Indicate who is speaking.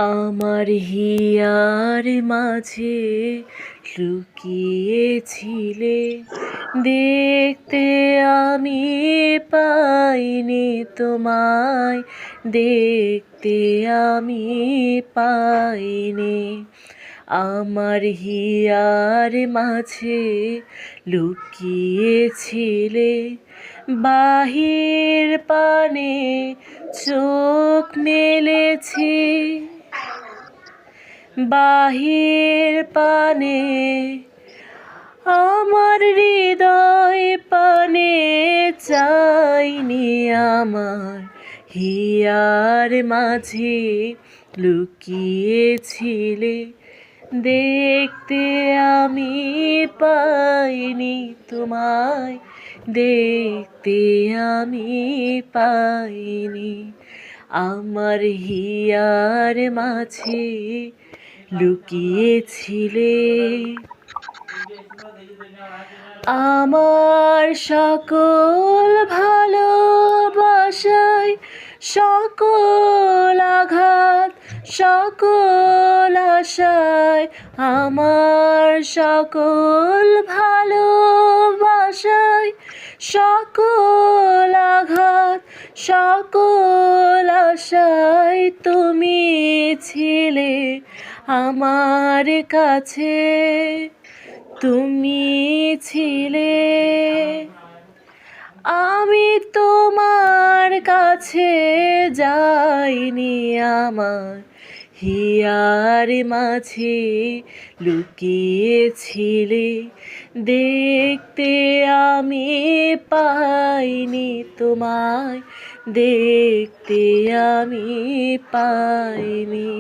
Speaker 1: আমার হিয়ার মাঝে লুকিয়েছিলে, দেখতে আমি পাইনি তোমায়, দেখতে আমি পাইনি। আমার হিয়ার মাঝে লুকিয়েছিলে, বাহির পানে চোখ মেলেছি, বাহির পানে আমার হৃদয় পানে চাইনি। আমার হিয়ার মাঝে লুকিয়েছিলে, দেখতে আমি পাইনি তোমায়, দেখতে আমি পাইনি। আমার হিয়ার মাঝে লুকিয়েছিলে। আমার সকল ভালোবাসায় সকল আঘাত, সকল আশায়, আমার সকল ভালোবাসায় সকল আঘাত, সকল আশায় তুমি ছিলে আমার কাছে, তুমি ছিলে। আমি তোমার কাছে যাইনি, আমার হিয়ার মাঝে লুকিয়েছিলে, দেখতে আমি পাইনি তোমায়, দেখতে আমি পাইনি।